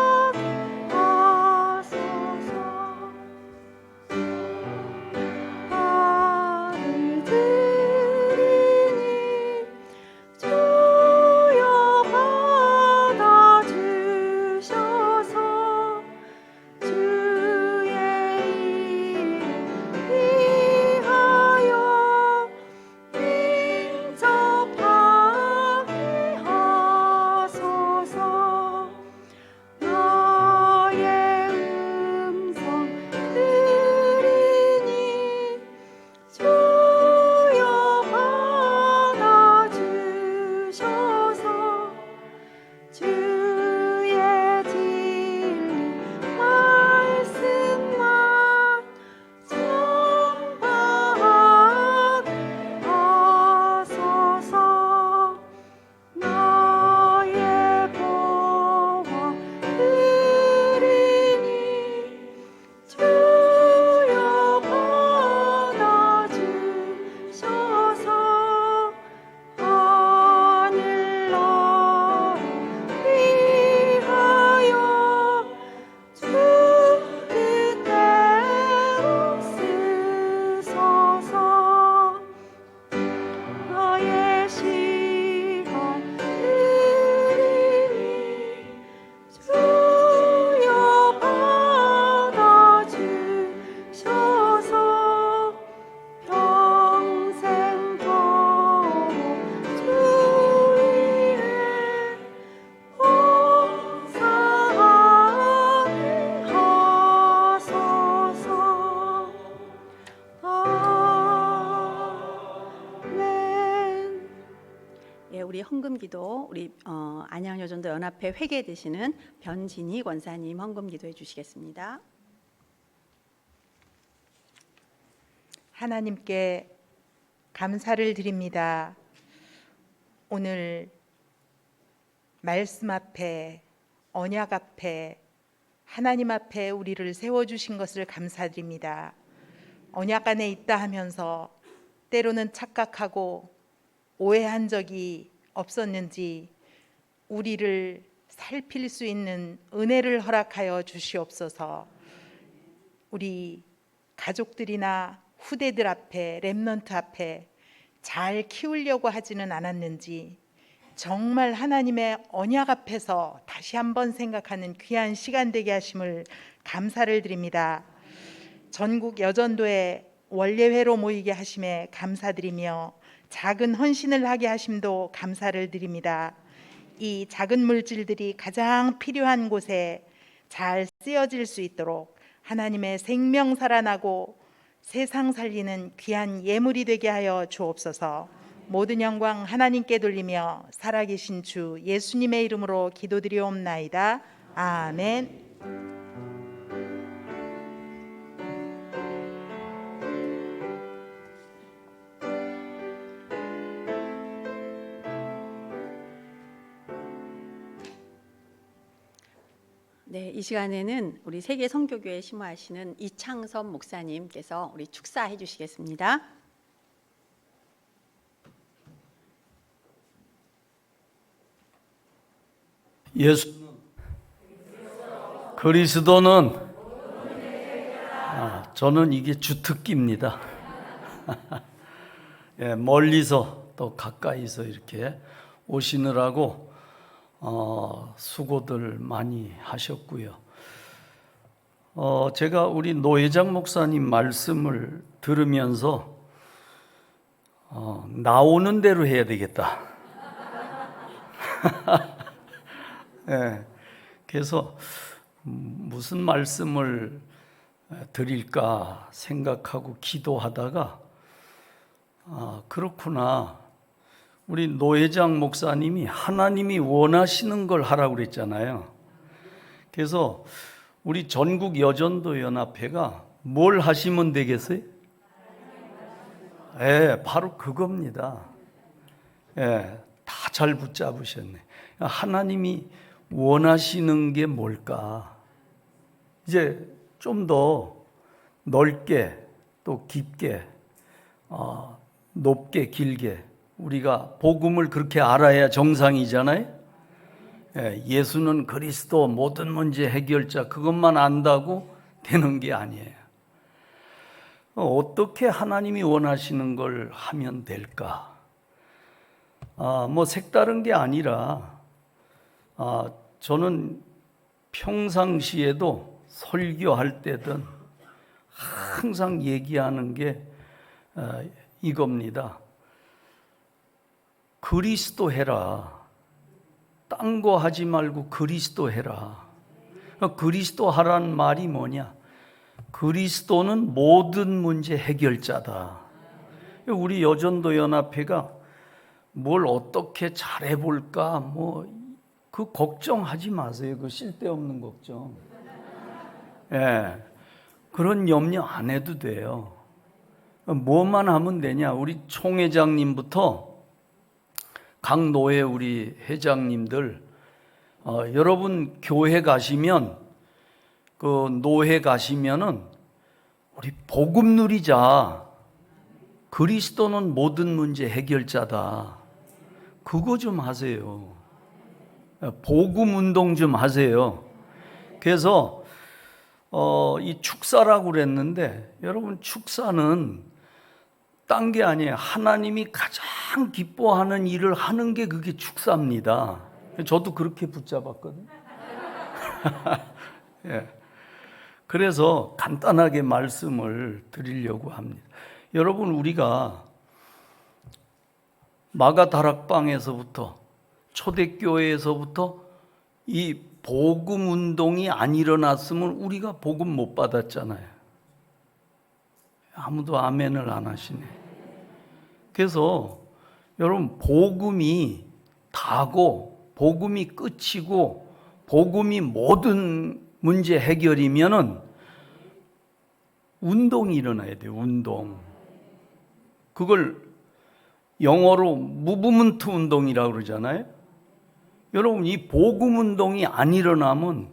헌금기도 우리 안양여전도 연합회 회계 되시는 변진희 권사님 헌금기도해 주시겠습니다.
하나님께 감사를 드립니다. 오늘 말씀 앞에, 언약 앞에, 하나님 앞에 우리를 세워주신 것을 감사드립니다. 언약 안에 있다 하면서 때로는 착각하고 오해한 적이 없었는지 우리를 살필 수 있는 은혜를 허락하여 주시옵소서. 우리 가족들이나 후대들 앞에, 렘넌트 앞에 잘 키우려고 하지는 않았는지 정말 하나님의 언약 앞에서 다시 한번 생각하는 귀한 시간 되게 하심을 감사를 드립니다. 전국 여전도에 원례회로 모이게 하심에 감사드리며 작은 헌신을 하게 하심도 감사를 드립니다. 이 작은 물질들이 가장 필요한 곳에 잘 쓰여질 수 있도록 하나님의 생명 살아나고 세상 살리는 귀한 예물이 되게 하여 주옵소서. 모든 영광 하나님께 돌리며 살아계신 주 예수님의 이름으로 기도드리옵나이다. 아멘.
네, 이 시간에는 우리 세계 선교교회 심호하시는 이창섭 목사님께서 우리 축사해 주시겠습니다.
그리스도는 저는 이게 주특기입니다. 예, 멀리서 또 가까이서 이렇게 오시느라고 수고들 많이 하셨고요. 제가 우리 노회장 목사님 말씀을 들으면서 나오는 대로 해야 되겠다. 예, 그래서 무슨 말씀을 드릴까 생각하고 기도하다가 그렇구나. 우리 노회장 목사님이 하나님이 원하시는 걸 하라고 그랬잖아요. 그래서 우리 전국 여전도 연합회가 뭘 하시면 되겠어요? 예, 바로 그겁니다. 예, 다 잘 붙잡으셨네. 하나님이 원하시는 게 뭘까? 이제 좀 더 넓게 또 깊게 높게 길게 우리가 복음을 그렇게 알아야 정상이잖아요. 예수는 그리스도 모든 문제 해결자 그것만 안다고 되는 게 아니에요. 어떻게 하나님이 원하시는 걸 하면 될까? 뭐 색다른 게 아니라 저는 평상시에도 설교할 때든 항상 얘기하는 게 이겁니다. 그리스도 해라. 딴 거 하지 말고 그리스도 해라. 그리스도 하라는 말이 뭐냐? 그리스도는 모든 문제 해결자다. 우리 여전도 연합회가 뭘 어떻게 잘해볼까? 그 걱정하지 마세요. 그 쓸데없는 걱정. 예, 그런 염려 안 해도 돼요. 뭐만 하면 되냐? 우리 총회장님부터 각 노회 우리 회장님들, 여러분 교회 가시면 그 노회 가시면은 우리 복음 누리자. 그리스도는 모든 문제 해결자다. 그거 좀 하세요. 복음 운동 좀 하세요. 그래서 이 축사라고 그랬는데 여러분 축사는 딴 게 아니에요. 하나님이 가장 기뻐하는 일을 하는 게 그게 축사입니다. 저도 그렇게 붙잡았거든요. 예. 그래서 간단하게 말씀을 드리려고 합니다. 여러분 우리가 마가다락방에서부터 초대교회에서부터 이 복음 운동이 안 일어났으면 우리가 복음 못 받았잖아요. 아무도 아멘을 안 하시네. 그래서 여러분 복음이 다고 복음이 끝이고 복음이 모든 문제 해결이면은 운동이 일어나야 돼요. 운동. 그걸 영어로 무브먼트 운동이라고 그러잖아요. 여러분, 이 복음 운동이 안 일어나면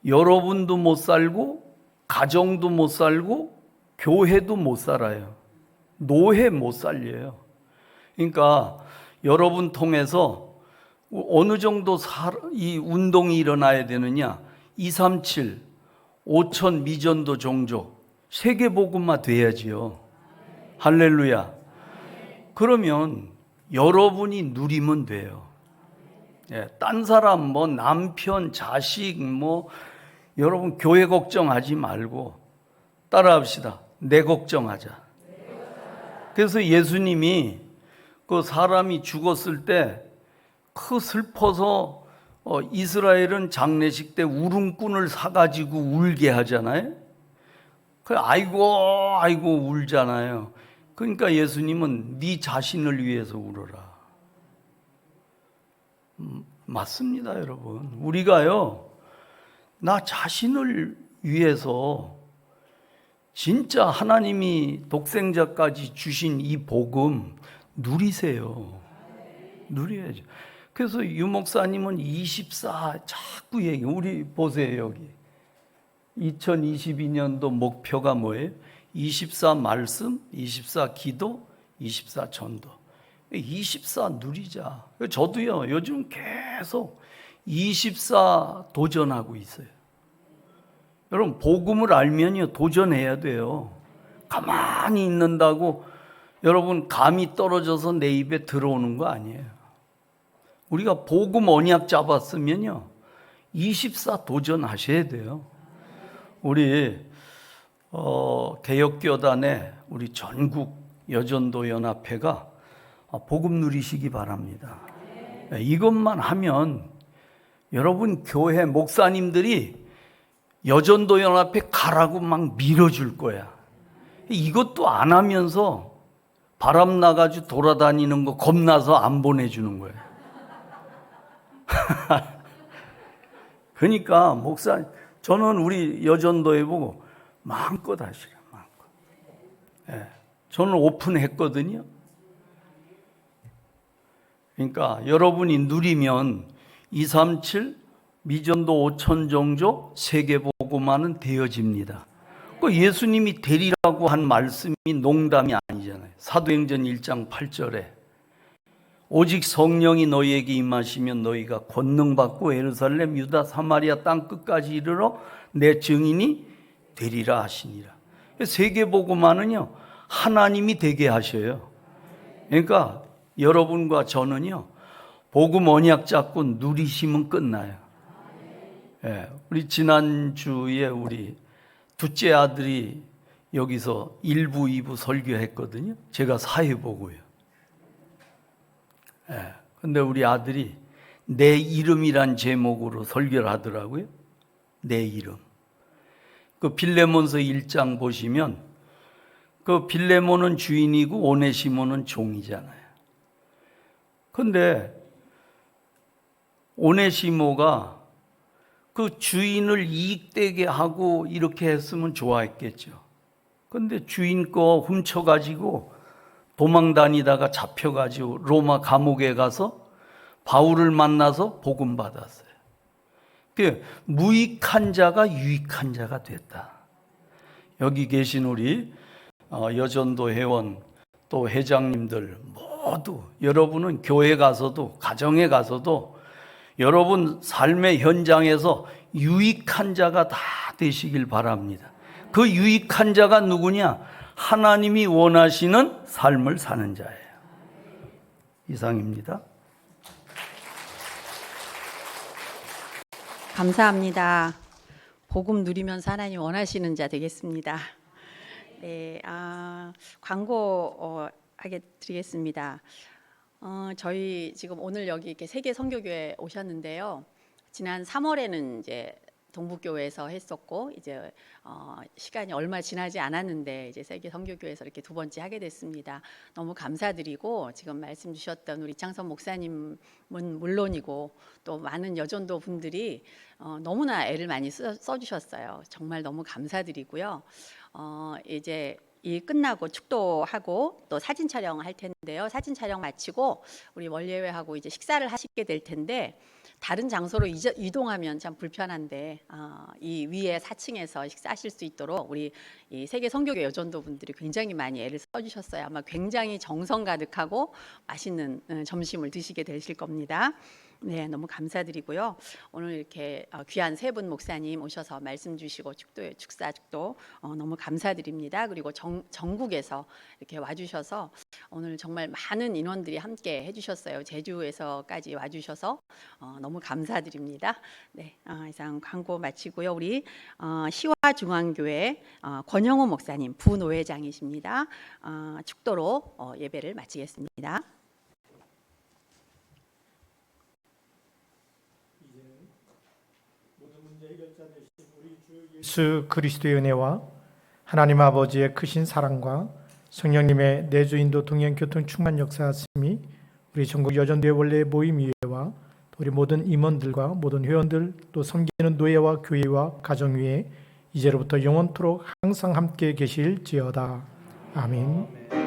여러분도 못 살고 가정도 못 살고 교회도 못 살아요. 노예 못 살려요. 그러니까 여러분 통해서 어느 정도 이 운동이 일어나야 되느냐? 237, 5천 미전도 종족 세계복음화 돼야지요. 할렐루야. 그러면 여러분이 누리면 돼요. 예, 딴 사람 뭐 남편, 자식 뭐 여러분 교회 걱정하지 말고 따라합시다. 내 걱정하자. 그래서 예수님이 그 사람이 죽었을 때 그 슬퍼서 이스라엘은 장례식 때 울음꾼을 사가지고 울게 하잖아요. 그 아이고 아이고 울잖아요. 그러니까 예수님은 네 자신을 위해서 울어라. 맞습니다, 여러분. 우리가요, 나 자신을 위해서 진짜 하나님이 독생자까지 주신 이 복음 누리세요. 누려야죠. 그래서 유 목사님은 24 자꾸 얘기. 우리 보세요, 여기 2022년도 목표가 뭐예요? 24 말씀, 24 기도, 24 전도. 24 누리자. 저도요, 요즘 계속 24 도전하고 있어요. 여러분, 복음을 알면요, 도전해야 돼요. 가만히 있는다고 여러분 감이 떨어져서 내 입에 들어오는 거 아니에요. 우리가 복음 언약 잡았으면요, 24 도전하셔야 돼요. 우리 개혁교단의 우리 전국 여전도 연합회가 복음 누리시기 바랍니다. 이것만 하면 여러분 교회 목사님들이 여전도 연합회 가라고 막 밀어줄 거야. 이것도 안 하면서 바람 나가지고 돌아다니는 거 겁나서 안 보내주는 거예요. 그러니까 목사님, 저는 우리 여전도에 보고 마음껏 하시라, 마음껏. 예, 저는 오픈했거든요. 그러니까 여러분이 누리면 237 미전도 5천 종족 세계복음화는 되어집니다. 그 예수님이 되리라고 한 말씀이 농담이 아니잖아요. 사도행전 1장 8절에 오직 성령이 너희에게 임하시면 너희가 권능 받고 예루살렘, 유다, 사마리아 땅 끝까지 이르러 내 증인이 되리라 하시니라. 세계복음화는요, 하나님이 되게 하셔요. 그러니까 여러분과 저는요, 복음 언약 잡고 누리시면 끝나요. 예, 우리 지난주에 우리 둘째 아들이 여기서 1부, 2부 설교했거든요. 제가 사회보고요. 예, 근데 우리 아들이 내 이름이란 제목으로 설교를 하더라고요. 내 이름. 그 빌레몬서 1장 보시면 그 빌레몬은 주인이고 오네시모는 종이잖아요. 근데 오네시모가 그 주인을 이익되게 하고 이렇게 했으면 좋아했겠죠. 근데 주인 거 훔쳐가지고 도망 다니다가 잡혀가지고 로마 감옥에 가서 바울을 만나서 복음 받았어요. 그 무익한 자가 유익한 자가 됐다. 여기 계신 우리 여전도 회원 또 회장님들 모두 여러분은 교회 가서도 가정에 가서도 여러분 삶의 현장에서 유익한 자가 다 되시길 바랍니다. 그 유익한 자가 누구냐? 하나님이 원하시는 삶을 사는 자예요. 이상입니다.
감사합니다. 복음 누리면서 하나님 원하시는 자 되겠습니다. 네, 광고 하게 드리겠습니다. 저희 지금 오늘 여기 이렇게 세계 선교교회 오셨는데요. 지난 3월에는 이제 동북교회에서 했었고 이제 시간이 얼마 지나지 않았는데 이제 세계 선교교회에서 이렇게 두 번째 하게 됐습니다. 너무 감사드리고 지금 말씀 주셨던 우리 이창선 목사님은 물론이고 또 많은 여전도 분들이 너무나 애를 많이 써주셨어요. 정말 너무 감사드리고요. 이제 이 끝나고 축도하고 또 사진 촬영할 텐데요. 사진 촬영 마치고 우리 원예회하고 이제 식사를 하시게 될 텐데 다른 장소로 이동하면 참 불편한데 이 위에 4층에서 식사하실 수 있도록 우리 이 세계 선교회 여전도 분들이 굉장히 많이 애를 써주셨어요. 아마 굉장히 정성 가득하고 맛있는 점심을 드시게 되실 겁니다. 네, 너무 감사드리고요. 오늘 이렇게 귀한 세 분 목사님 오셔서 말씀 주시고 축사 축도 너무 감사드립니다. 그리고 전국에서 이렇게 와주셔서 오늘 정말 많은 인원들이 함께 해주셨어요. 제주에서까지 와주셔서 너무 감사드립니다. 네, 이상 광고 마치고요. 우리 시화중앙교회 권영호 목사님 부노회장이십니다. 축도로 예배를 마치겠습니다.
예수 그리스도의 은혜와 하나님 아버지의 크신 사랑과 성령님의 내주 인도 동행 교통 충만 역사하심이 우리 전국 여전도의 원래 모임 위에와 우리 모든 임원들과 모든 회원들 또 섬기는 노예와 교회와 가정 위에 이제로부터 영원토록 항상 함께 계실지어다. 아멘.